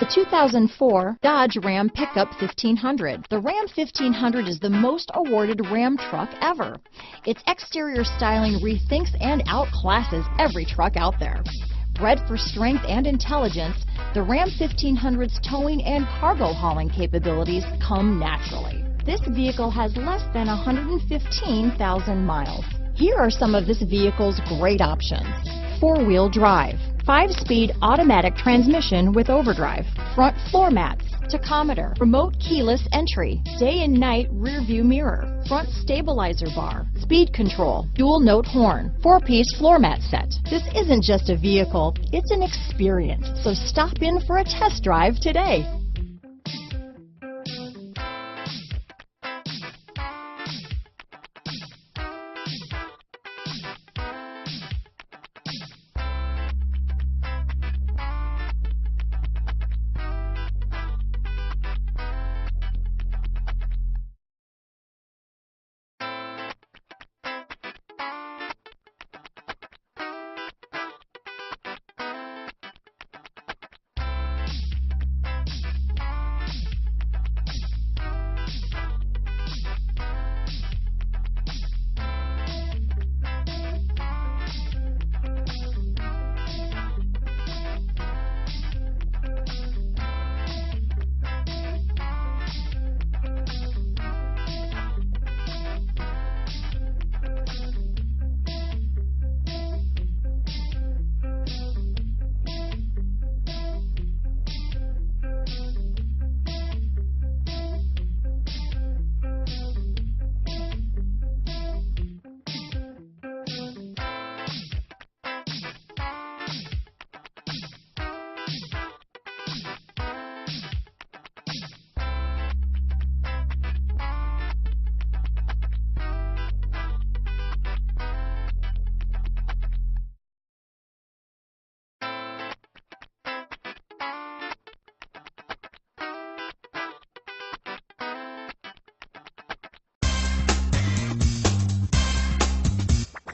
The 2004 Dodge Ram Pickup 1500. The Ram 1500 is the most awarded Ram truck ever. Its exterior styling rethinks and outclasses every truck out there. Bred for strength and intelligence, the Ram 1500's towing and cargo hauling capabilities come naturally. This vehicle has less than 115,000 miles. Here are some of this vehicle's great options: four-wheel drive, 5-speed automatic transmission with overdrive, front floor mats, tachometer, remote keyless entry, day and night rear view mirror, front stabilizer bar, speed control, dual note horn, 4-piece floor mat set. This isn't just a vehicle, it's an experience. So stop in for a test drive today.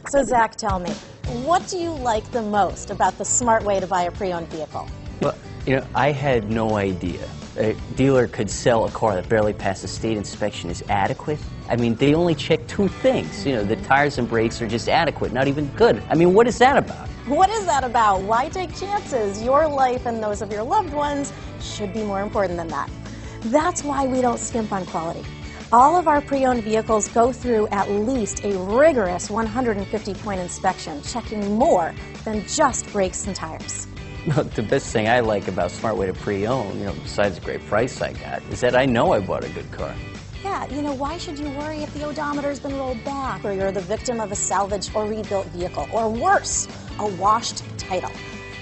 So Zach, tell me, what do you like the most about the smart way to buy a pre-owned vehicle? Well, I had no idea a dealer could sell a car that barely passed a state inspection as adequate. I mean, they only check two things. The tires and brakes are just adequate, not even good. I mean, what is that about? What is that about? Why take chances? Your life and those of your loved ones should be more important than that. That's why we don't skimp on quality. All of our pre-owned vehicles go through at least a rigorous 150-point inspection, checking more than just brakes and tires. The best thing I like about Smart Way to Pre-Own, besides the great price I got, is that I know I bought a good car. Yeah, why should you worry if the odometer's been rolled back, or you're the victim of a salvaged or rebuilt vehicle, or worse, a washed title?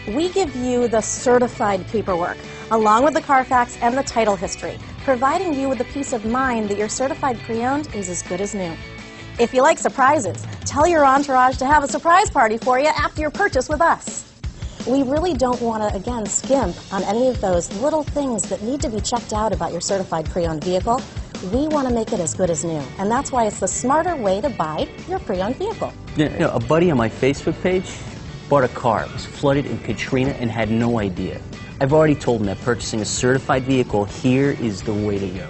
We give you the certified paperwork, along with the Carfax and the title history, providing you with the peace of mind that your certified pre-owned is as good as new. If you like surprises, tell your entourage to have a surprise party for you after your purchase with us. We really don't want to, again, skimp on any of those little things that need to be checked out about your certified pre-owned vehicle. We want to make it as good as new, and that's why it's the smarter way to buy your pre-owned vehicle. A buddy on my Facebook page bought a car. It was flooded in Katrina and had no idea. I've already told him that purchasing a certified vehicle here is the way to go.